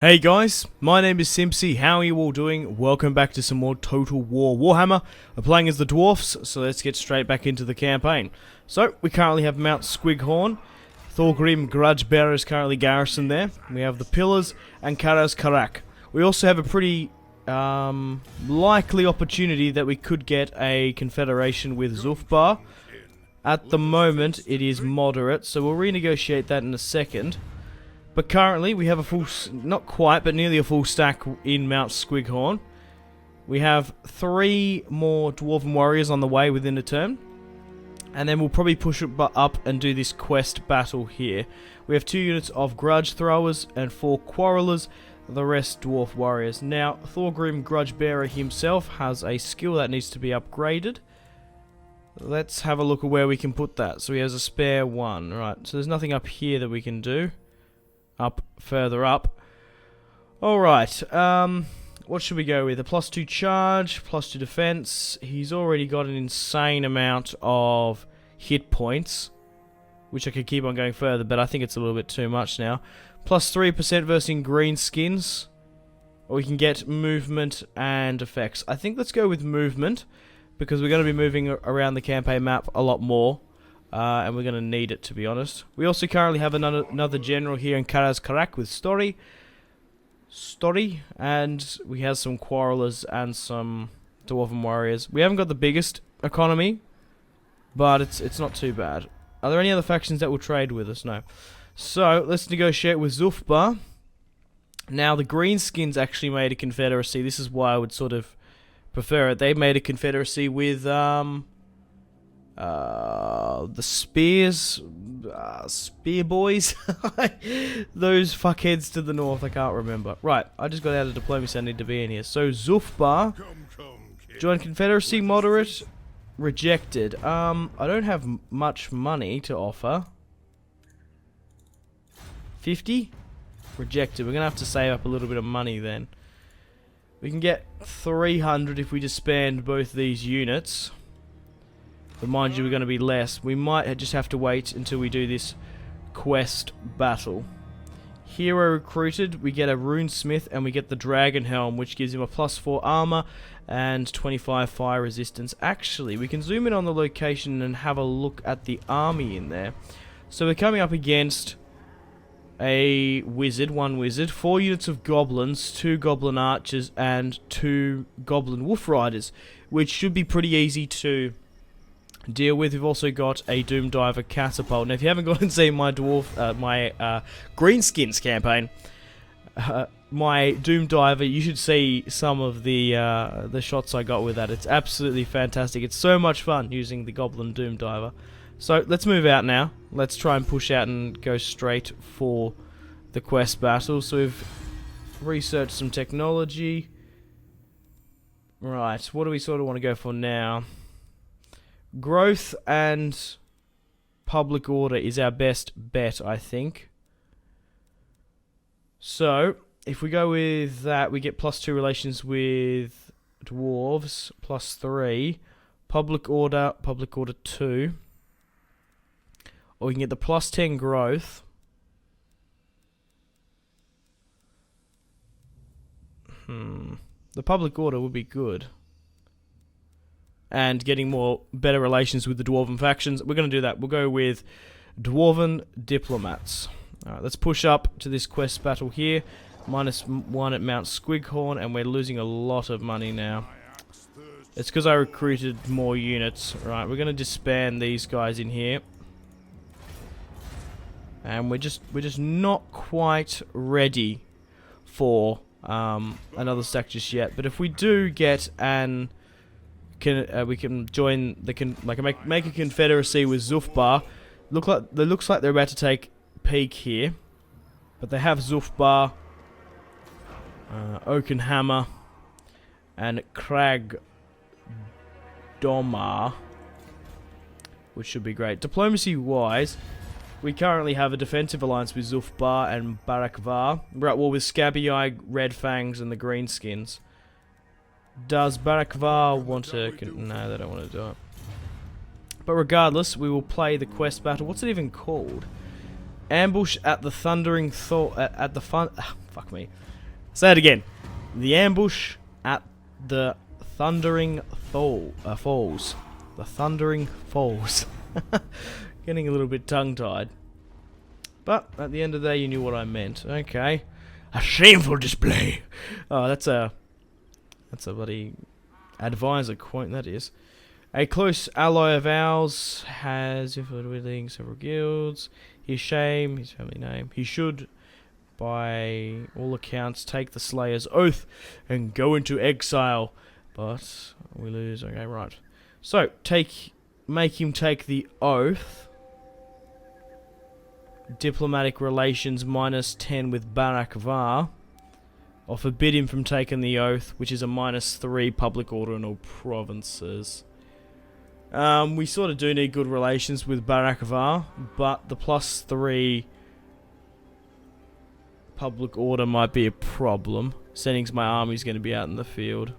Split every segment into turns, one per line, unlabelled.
Hey guys, my name is Simpzy. How are you all doing? Welcome back to some more Total War Warhammer. We're playing as the Dwarfs, so let's get straight back into the campaign. So, we currently have Mount Squighorn. Thorgrim Grudgebearer is currently garrisoned there. We have the Pillars and Karaz Karak. We also have a pretty likely opportunity that we could get a confederation with Zulfbar. At the moment, it is moderate, so we'll renegotiate that in a second. But currently, we have a full, not quite, but nearly a full stack in Mount Squighorn. We have 3 more Dwarven Warriors on the way within a turn. And then we'll probably push it up and do this quest battle here. We have 2 units of Grudge Throwers and 4 Quarrelers, the rest Dwarf Warriors. Now, Thorgrim Grudgebearer himself has a skill that needs to be upgraded. Let's have a look at where we can put that. So he has a spare 1, right. So there's nothing up here that we can do. Further up. Alright, what should we go with? A +2 charge, +2 defense. He's already got an insane amount of hit points, which I could keep on going further, but I think it's a little bit too much now. +3% versus green skins. Or we can get movement and effects. I think let's go with movement, because we're going to be moving around the campaign map a lot more. And we're going to need it, to be honest. We also currently have another general here in Karaz Karak with Story, and we have some Quarrelers and some Dwarven Warriors. We haven't got the biggest economy, but it's not too bad. Are there any other factions that will trade with us? No. So, let's negotiate with Zulfbar. Now, the Greenskins actually made a confederacy. This is why I would sort of prefer it. They made a confederacy with, the Spear Boys, those fuckheads to the north, I can't remember. Right, I just got out of diplomacy, I need to be in here. So, Zulfbar, join Confederacy, moderate, rejected. I don't have much money to offer. 50? Rejected. We're gonna have to save up a little bit of money then. We can get 300 if we disband both these units. But mind you, we're going to be less. We might just have to wait until we do this quest battle. Hero recruited, we get a Runesmith and we get the Dragon Helm, which gives him a +4 armor and 25 fire resistance. Actually, we can zoom in on the location and have a look at the army in there. So we're coming up against a wizard, 1 wizard, 4 units of goblins, 2 goblin archers, and 2 goblin wolf riders, which should be pretty easy to deal with. We've also got a Doom Diver catapult. Now, if you haven't gone and seen my Greenskins campaign, my Doom Diver, you should see some of the shots I got with that. It's absolutely fantastic. It's so much fun using the Goblin Doom Diver. So let's move out now. Let's try and push out and go straight for the quest battle. So we've researched some technology. Right, what do we sort of want to go for now? Growth and public order is our best bet, I think. So, if we go with that, we get +2 relations with dwarves, +3. Public order 2. Or we can get the +10 growth. The public order would be good. And getting better relations with the Dwarven factions. We're going to do that. We'll go with Dwarven Diplomats. Alright, let's push up to this quest battle here. -1 at Mount Squighorn, and we're losing a lot of money now. It's because I recruited more units. Right, we're going to disband these guys in here. And we're just not quite ready for another stack just yet. But if we do get an we can join make a confederacy with Zulfbar. Looks like they're about to take peak here, but they have Zulfbar, Oaken Hammer, and Crag Domar, which should be great. Diplomacy wise, we currently have a defensive alliance with Zulfbar and Barakvar. We're at war with Scabby Eye, Red Fangs, and the Greenskins. Does Barakvar want to... No, they don't want to do it. But regardless, we will play the quest battle. What's it even called? ambush at the thundering at the fun. Fuck me. Say it again. The ambush at the thundering falls. The thundering falls. Getting a little bit tongue-tied. But at the end of the day, you knew what I meant. Okay. A shameful display. Oh, that's a bloody advisor quote. That is. A close ally of ours has infiltrating several guilds. His shame, his family name. He should, by all accounts, take the Slayer's oath and go into exile. But we lose. Okay, right. So make him take the oath. Diplomatic relations -10 with Barak Var. Or forbid him from taking the oath, which is a -3 public order in all provinces. We sort of do need good relations with Barak Var, but the +3 public order might be a problem. Sending my army's going to be out in the field.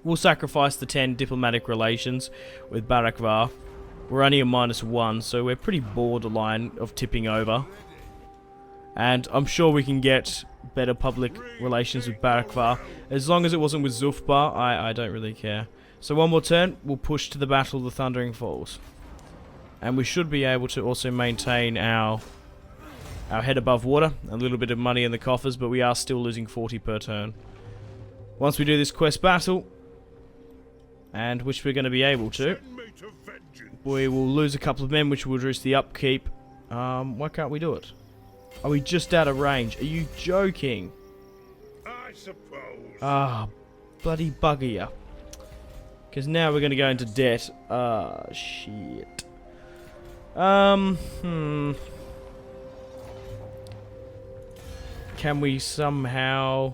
We'll sacrifice the 10 diplomatic relations with Barak Var. We're only a -1, so we're pretty borderline of tipping over. And I'm sure we can get better public relations with Barak Var. As long as it wasn't with Zufbar, I don't really care. So one more turn, we'll push to the Battle of the Thundering Falls. And we should be able to also maintain our head above water. A little bit of money in the coffers, but we are still losing 40 per turn. Once we do this quest battle, and which we're going to be able to, we will lose a couple of men, which will reduce the upkeep. Why can't we do it? Are we just out of range? Are you joking?
I suppose.
Ah, bloody bugger ya. Because now we're going to go into debt. Ah, shit. Can we somehow...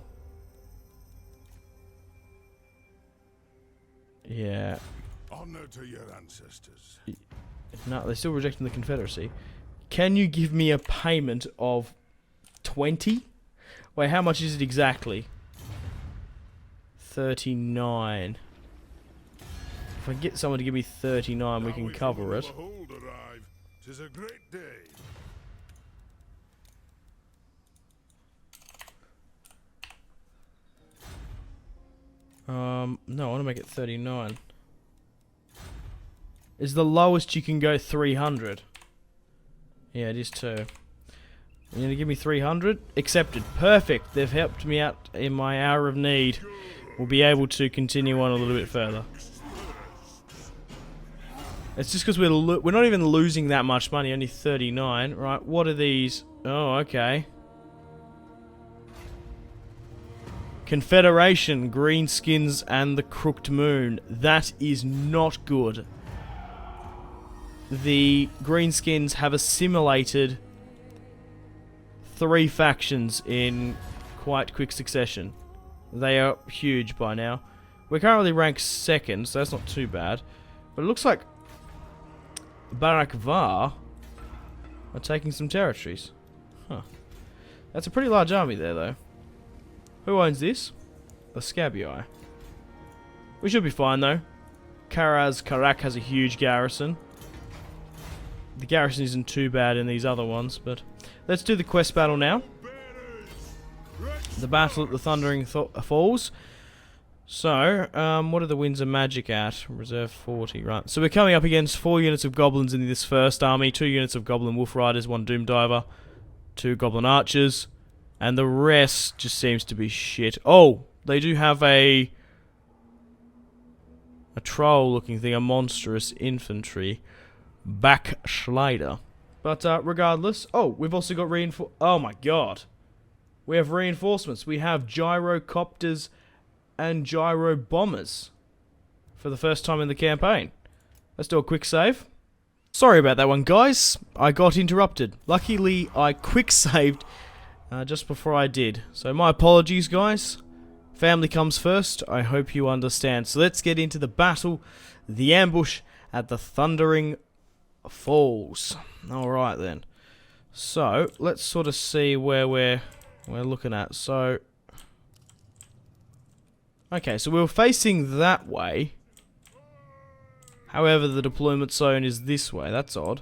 Yeah.
Honor to your ancestors.
No, they're still rejecting the Confederacy. Can you give me a payment of 20? Wait, how much is it exactly? 39. If I can get someone to give me 39, we can cover it.
'Tis a great day.
No, I want to make it 39. Is the lowest you can go 300? Yeah, it is too. You're going to give me 300? Accepted. Perfect. They've helped me out in my hour of need. We'll be able to continue on a little bit further. It's just because we're not even losing that much money, only 39. Right, what are these? Oh, okay. Confederation, Greenskins, and the Crooked Moon. That is not good. The Greenskins have assimilated 3 factions in quite quick succession. They are huge by now. We're currently ranked 2nd, so that's not too bad. But it looks like Barak Var are taking some territories. Huh. That's a pretty large army there, though. Who owns this? The Scabii. We should be fine, though. Karak has a huge garrison. The garrison isn't too bad in these other ones, but let's do the quest battle now. The battle at the Thundering Falls. So, what are the Winds of Magic at? Reserve 40, right. So we're coming up against 4 units of goblins in this first army, 2 units of goblin wolf riders, 1 doom diver, 2 goblin archers, and the rest just seems to be shit. Oh, they do have a troll looking thing, a monstrous infantry. Backschleider. But regardless, oh, we've also got oh my god. We have reinforcements. We have gyrocopters and gyro bombers for the first time in the campaign. Let's do a quick save. Sorry about that one, guys. I got interrupted. Luckily, I quick saved just before I did. So my apologies, guys. Family comes first. I hope you understand. So let's get into the battle. The ambush at the Thundering Falls. Alright then. So, let's sort of see where we're looking at. So, okay, so we were facing that way. However, the deployment zone is this way. That's odd.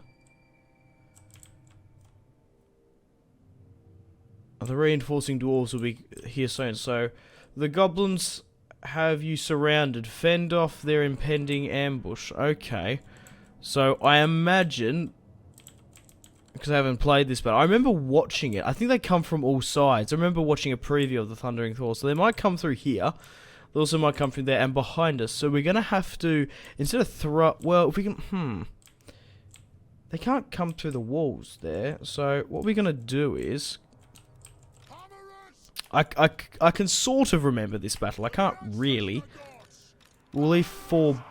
The reinforcing dwarves will be here soon. So, the goblins have you surrounded. Fend off their impending ambush. Okay. So, I imagine, because I haven't played this, but I remember watching it. I think they come from all sides. I remember watching a preview of the Thundering Thor. So, they might come through here. They also might come from there and behind us. So, we're going to have to, instead of throw... Well, if we can... They can't come through the walls there. So, what we're going to do is... I can sort of remember this battle. I can't really. We'll leave we'll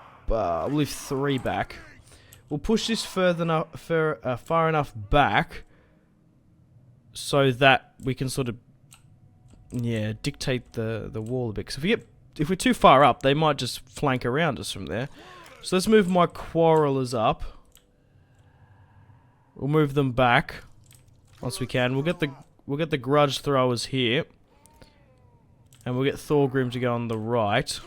leave 3 back. We'll push this far enough back so that we can sort of, yeah, dictate the wall a bit. Because if we're too far up, they might just flank around us from there. So let's move my quarrelers up. We'll move them back once we can. We'll get the grudge throwers here. And we'll get Thorgrim to go on the right.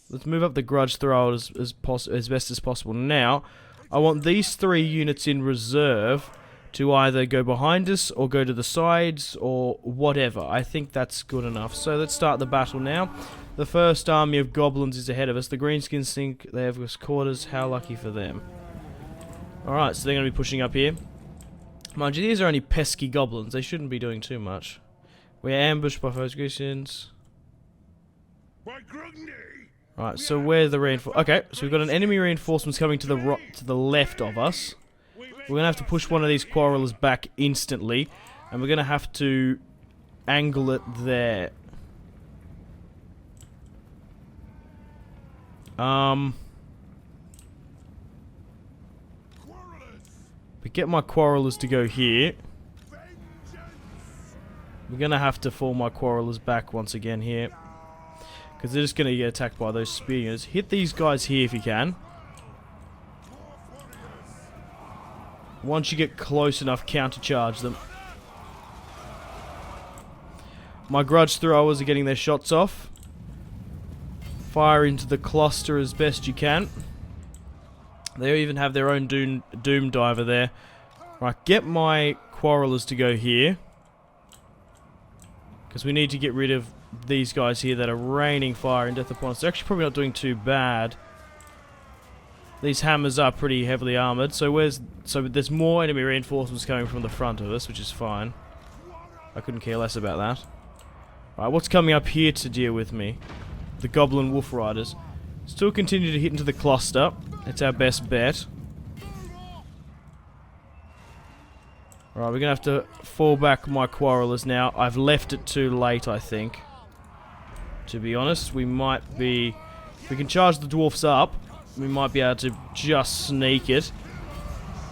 Let's move up the grudge throwers as best as possible. Now, I want these 3 units in reserve to either go behind us or go to the sides or whatever. I think that's good enough. So let's start the battle now. The first army of goblins is ahead of us. The greenskins think they have us quarters. How lucky for them. Alright, so they're going to be pushing up here. Mind you, these are only pesky goblins. They shouldn't be doing too much. We're ambushed by foes. Right, so where's the reinforcement? Okay, so we've got an enemy reinforcements coming to the left of us. We're gonna have to push one of these quarrelers back instantly, and we're gonna have to angle it there. We get my quarrelers to go here. We're going to have to fall my quarrelers back once again here. Because they're just going to get attacked by those spear units. Hit these guys here if you can. Once you get close enough, countercharge them. My grudge throwers are getting their shots off. Fire into the cluster as best you can. They even have their own doom diver there. Right, get my quarrelers to go here. Because we need to get rid of these guys here that are raining fire and death upon us. They're actually probably not doing too bad. These hammers are pretty heavily armoured. So there's more enemy reinforcements coming from the front of us, which is fine. I couldn't care less about that. Alright, what's coming up here to deal with me? The Goblin Wolf Riders. Still continue to hit into the cluster. It's our best bet. Alright, we're going to have to fall back my quarrelers now. I've left it too late, I think. To be honest, we might be... If we can charge the dwarfs up, we might be able to just sneak it.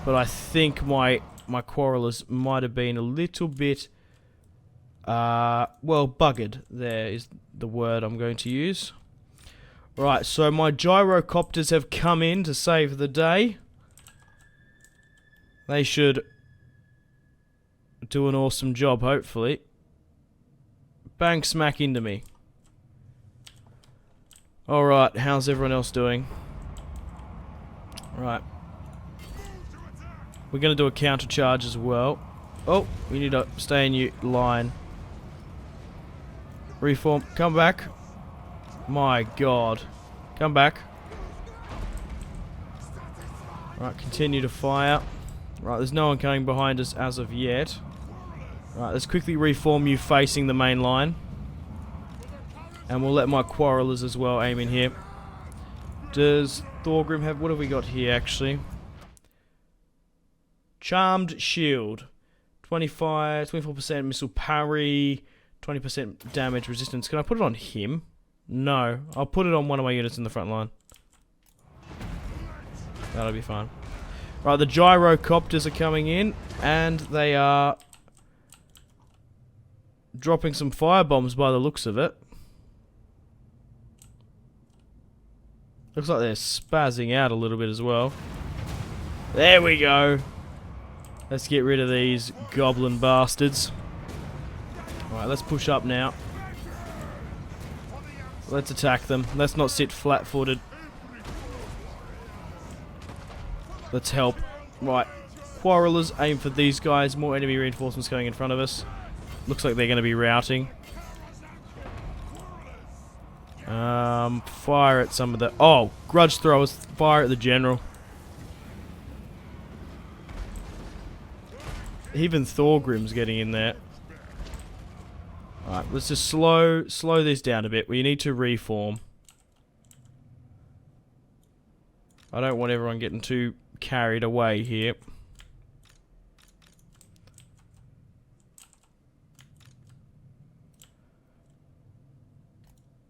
But I think my quarrelers might have been a little bit... well, buggered. There is the word I'm going to use. Right, so my gyrocopters have come in to save the day. They should do an awesome job, hopefully. Bang smack into me. Alright, how's everyone else doing? Right. We're going to do a counter charge as well. Oh, we need to stay in your line. Reform, come back. My god. Come back. Right, continue to fire. Right, there's no one coming behind us as of yet. Right, let's quickly reform you facing the main line. And we'll let my quarrelers as well aim in here. Does Thorgrim have... What have we got here, actually? Charmed Shield. 24% missile parry. 20% damage resistance. Can I put it on him? No. I'll put it on one of my units in the front line. That'll be fine. Right, the gyrocopters are coming in. And they are... dropping some firebombs by the looks of it. Looks like they're spazzing out a little bit as well. There we go. Let's get rid of these goblin bastards. Alright, let's push up now. Let's attack them. Let's not sit flat-footed. Let's help. Right. Quarrelers, aim for these guys. More enemy reinforcements coming in front of us. Looks like they're going to be routing. Fire at some of the... Oh, grudge throwers. Fire at the general. Even Thorgrim's getting in there. Alright, let's just slow this down a bit. We need to reform. I don't want everyone getting too carried away here.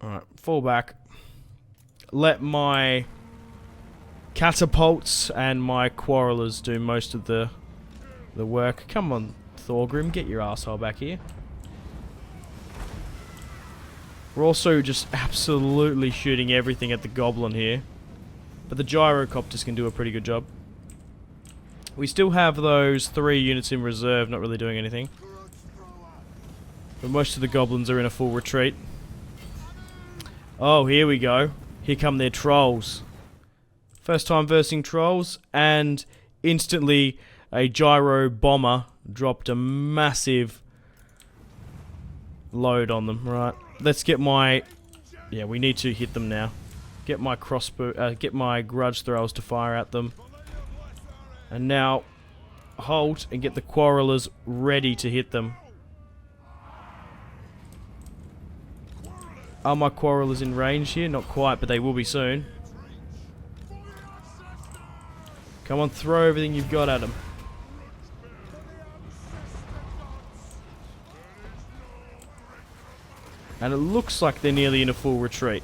Alright, fall back. Let my catapults and my quarrelers do most of the work. Come on, Thorgrim, get your asshole back here. We're also just absolutely shooting everything at the goblin here. But the gyrocopters can do a pretty good job. We still have those 3 units in reserve, not really doing anything. But most of the goblins are in a full retreat. Oh, here we go. Here come their trolls. First time versing trolls, and instantly a gyro bomber dropped a massive load on them. Right, let's get my... Yeah, we need to hit them now. Get my crossbow, get my grudge throwers to fire at them. And now, halt and get the quarrelers ready to hit them. Are my quarrelers in range here? Not quite, but they will be soon. Come on, throw everything you've got at them. And it looks like they're nearly in a full retreat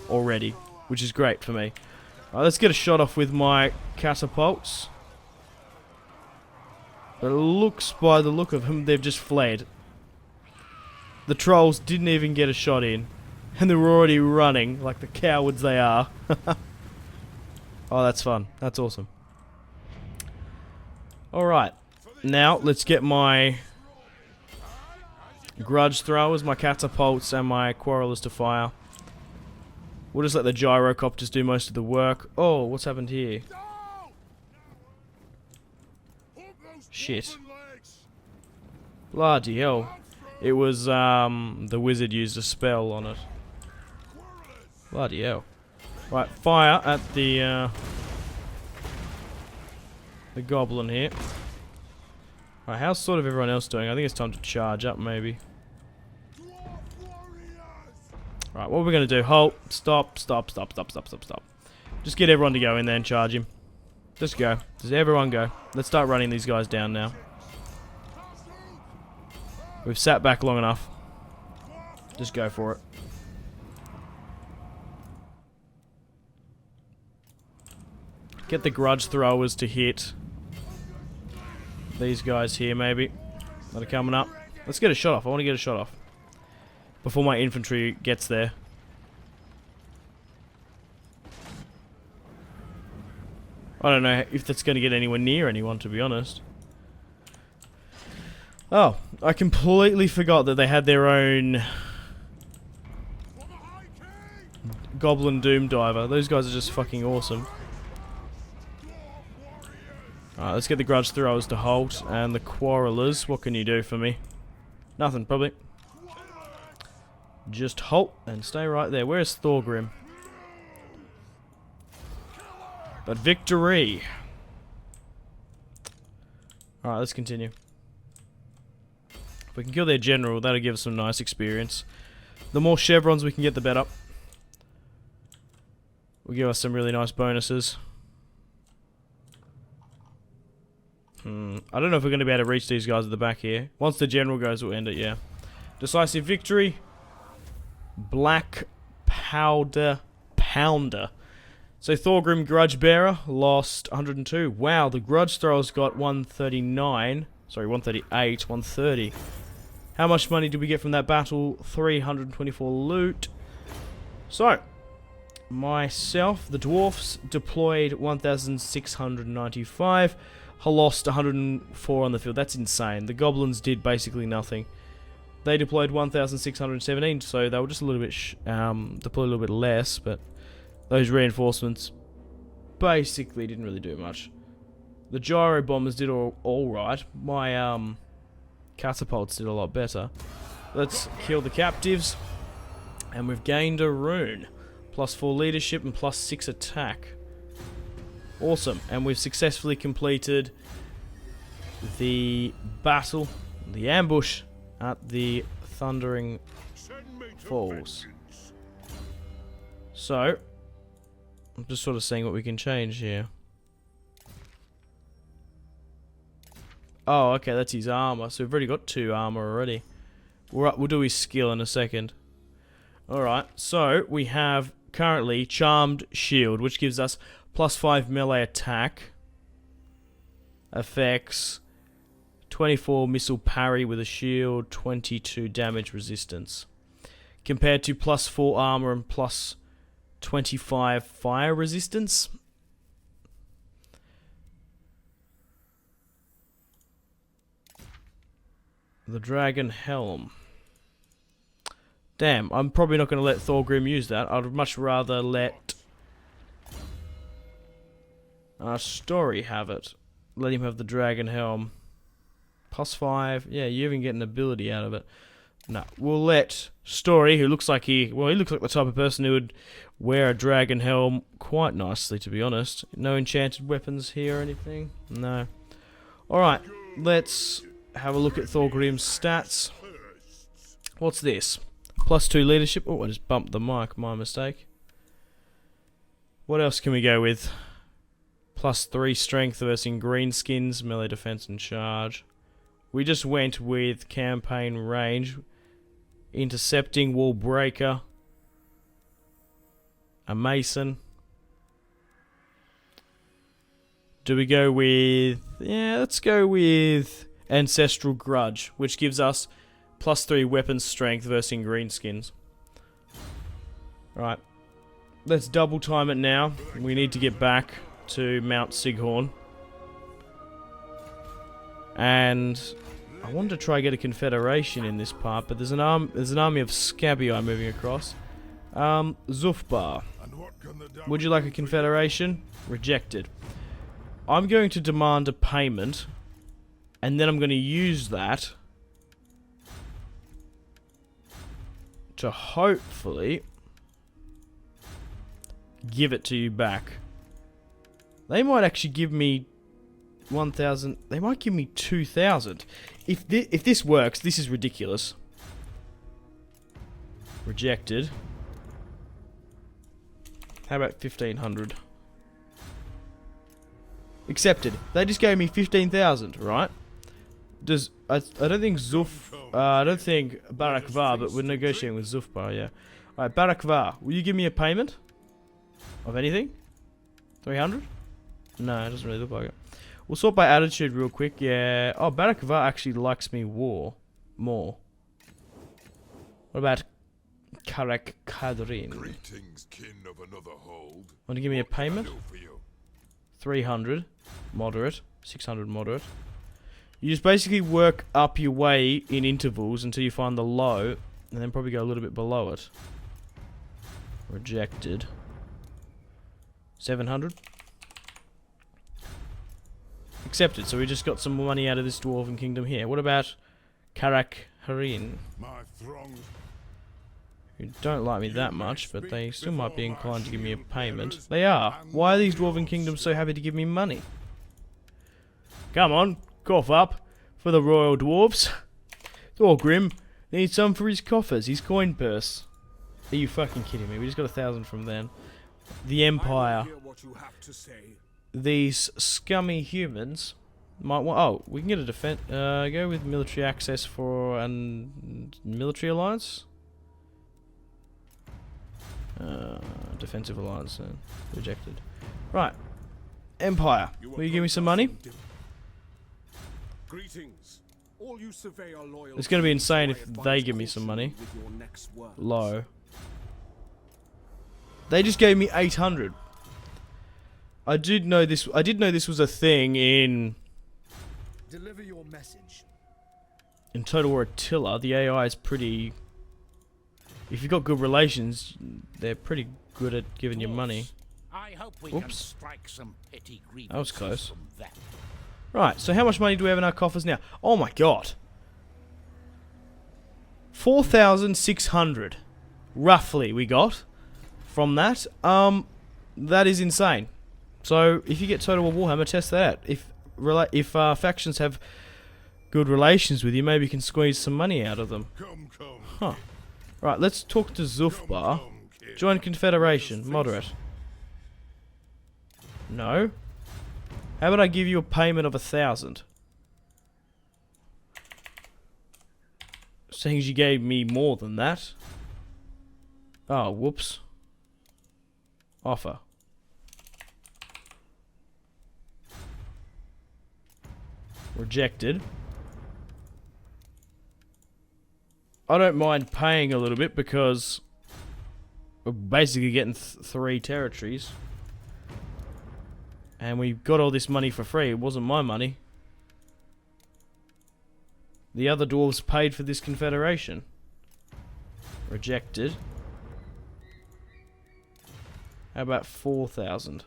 already, which is great for me. Alright, let's get a shot off with my catapults. But it looks, by the look of them, they've just fled. The trolls didn't even get a shot in. And they were already running, like the cowards they are. Oh, that's fun. That's awesome. Alright. Now, let's get my grudge throwers, my catapults, and my quarrelers to fire. We'll just let the gyrocopters do most of the work. Oh, what's happened here? Shit. Bloody hell. It was, the wizard used a spell on it. Bloody hell. Right, fire at the goblin here. Right, how's sort of everyone else doing? I think it's time to charge up, maybe. Right, what we're going to do, halt, stop. Just get everyone to go in there and charge him. Just go. Just everyone go. Let's start running these guys down now. We've sat back long enough. Just go for it. Get the grudge throwers to hit these guys here, maybe, that are coming up. Let's get a shot off. I want to get a shot off before my infantry gets there. I don't know if that's going to get anywhere near anyone, to be honest. Oh, I completely forgot that they had their own Goblin Doom Diver. Those guys are just fucking awesome. Alright, let's get the grudge throwers to halt, and the quarrelers. What can you do for me? Nothing, probably. Just halt and stay right there. Where's Thorgrim? But victory! Alright, let's continue. If we can kill their general, that'll give us some nice experience. The more chevrons we can get, the better. Will give us some really nice bonuses. I don't know if we're going to be able to reach these guys at the back here. Once the general goes, we'll end it, yeah. Decisive victory. Black Powder Pounder. So Thorgrim Grudge Bearer lost 102. Wow, the Grudge Throwers got 139. Sorry, 138, 130. How much money did we get from that battle? 324 loot. So, myself, the Dwarfs, deployed 1,695. Lost 104 on the field. That's insane. The Goblins did basically nothing. They deployed 1,617, so they were just a little bit deployed a little bit less, but those reinforcements basically didn't really do much. The gyro bombers did all right. My Catapults did a lot better. Let's kill the captives. And we've gained a rune. +4 leadership and +6 attack. Awesome. And we've successfully completed the battle, the ambush at the Thundering Falls. So, I'm just sort of seeing what we can change here. Oh, okay, that's his armor. So we've already got 2 armor already. We'll do his skill in a second. Alright, so we have currently Charmed Shield, which gives us +5 melee attack. Effects 24 missile parry with a shield, 22 damage resistance. Compared to +4 armor and +25 fire resistance. The Dragon Helm. Damn, I'm probably not going to let Thorgrim use that. I'd much rather let Story have it. Let him have the Dragon Helm. +5. Yeah, you even get an ability out of it. No, we'll let Story, who looks like he looks like the type of person who would wear a Dragon Helm quite nicely, to be honest. No enchanted weapons here or anything? No. Alright, let's have a look at Thorgrim's stats. What's this? +2 leadership. Oh, I just bumped the mic, my mistake. What else can we go with? +3 strength versus greenskins, melee defense and charge. We just went with campaign range, intercepting, wall breaker, a mason. Do we go with... yeah, let's go with ancestral grudge, which gives us +3 weapon strength versus greenskins. Right, let's double time it now. We need to get back to Mount Sighorn. And I wanted to try and get a confederation in this part, but there's an army of Scabii moving across. Zufbar. Would you like a confederation? Rejected. I'm going to demand a payment, and then I'm going to use that to hopefully give it to you back. They might actually give me 1,000. They might give me 2,000. If this works, this is ridiculous. Rejected. How about 1,500? Accepted. They just gave me 15,000, right? I don't think I don't think Barakvar, but we're negotiating with Zufbar, yeah. Alright, Barakvar, will you give me a payment? Of anything? 300? No, it doesn't really look like it. We'll sort by attitude real quick, yeah. Oh, Barakvar actually likes me more. What about Karak Kadrin?
Greetings, kin of another hold.
Want to give me a payment? 300, moderate. 600, moderate. You just basically work up your way in intervals until you find the low, and then probably go a little bit below it. Rejected. 700. Accepted. So we just got some money out of this Dwarven Kingdom here. What about Karak Harin? Who don't like me that much, but they still might be inclined to give me a payment. They are. Why are these Dwarven Kingdoms so happy to give me money? Come on, cough up for the royal dwarves. Thorgrim needs some for his coffers, his coin purse. Are you fucking kidding me? We just got 1,000 from then. The Empire. These scummy humans might want... oh, we can get a defense... go with military access for a military alliance? Defensive alliance. Rejected. Right. Empire. Will you give me some money?
Greetings. All you surveyor loyal.
It's going to be insane if they give me some money. Low. They just gave me 800. I did know this was a thing in...
deliver your message.
In Total War Attila, the AI is pretty... if you've got good relations, they're pretty good at giving you money.
I hope we
Oops.
can strike some petty
That was close.
from them.
Right, so how much money do we have in our coffers now? Oh my god. 4,600 roughly we got from that. That is insane. So if you get Total War Warhammer, test that out. If factions have good relations with you, maybe you can squeeze some money out of them. Huh. Right, let's talk to Zufbar. Join Confederation. Moderate. No. How about I give you a payment of 1,000? Seeing as you gave me more than that. Oh, whoops. Offer. Rejected. I don't mind paying a little bit because we're basically getting 3 territories. And we got all this money for free. It wasn't my money. The other dwarves paid for this confederation. Rejected. How about 4,000?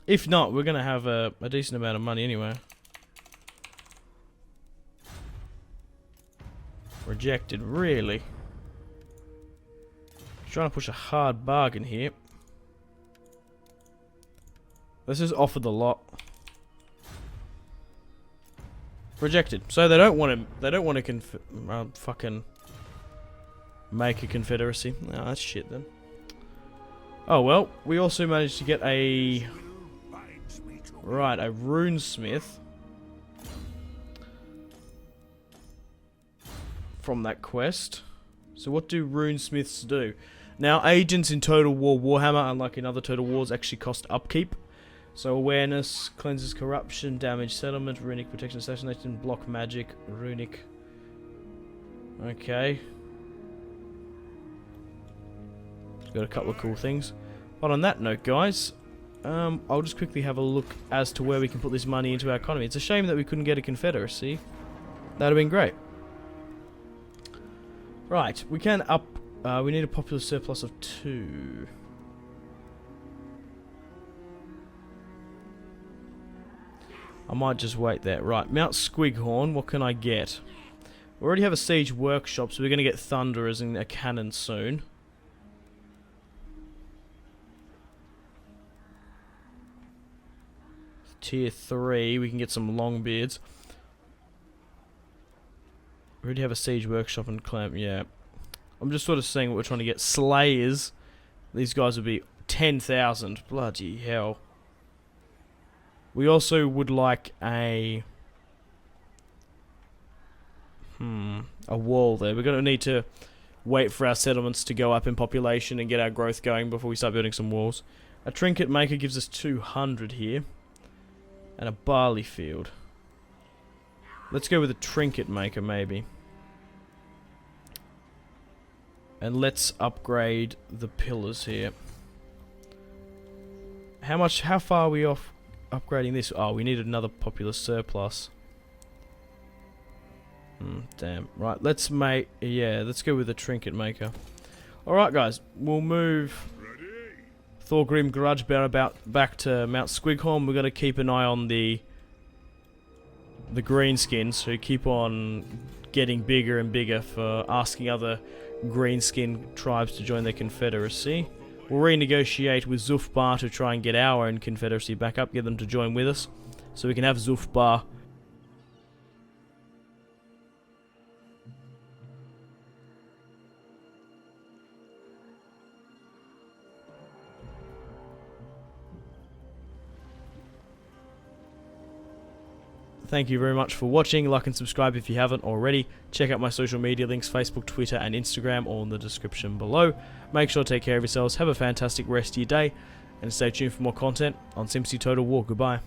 If not, we're going to have a decent amount of money anyway. Rejected, really? Trying to push a hard bargain here. Let's just offer the lot. Rejected. So they don't want to. They don't want to fucking make a confederacy. No, that's shit then. Oh well. We also managed to get a a runesmith from that quest. So what do runesmiths do? Now, agents in Total War Warhammer, unlike in other Total Wars, actually cost upkeep. So awareness, cleanses corruption, damage settlement, runic protection, assassination, block magic, runic. Okay. It's got a couple of cool things. But on that note, guys, I'll just quickly have a look as to where we can put this money into our economy. It's a shame that we couldn't get a confederacy. That'd have been great. Right, we can up. We need a popular surplus of 2. I might just wait there. Right, Mount Squighorn, what can I get? We already have a siege workshop, so we're going to get thunderers and a cannon soon. Tier 3, we can get some longbeards. We already have a siege workshop and clamp, yeah. I'm just sort of saying what we're trying to get. Slayers, these guys would be 10,000. Bloody hell. We also would like a wall there. We're going to need to wait for our settlements to go up in population and get our growth going before we start building some walls. A trinket maker gives us 200 here. And a barley field. Let's go with a trinket maker maybe. And let's upgrade the pillars here. How far are we off upgrading this? Oh, we need another popular surplus. Damn. Right, let's go with the trinket maker. Alright guys, we'll move Thorgrim Grudgebearer back to Mount Squighorn. We're going to keep an eye on the greenskins who keep on getting bigger and bigger for asking other greenskin tribes to join their confederacy. We'll renegotiate with Zufbar to try and get our own confederacy back up, get them to join with us, so we can have Zufbar. Thank you very much for watching. Like and subscribe if you haven't already. Check out my social media links, Facebook, Twitter and Instagram, all in the description below. Make sure to take care of yourselves, have a fantastic rest of your day, and stay tuned for more content on Simpzy Total War. Goodbye.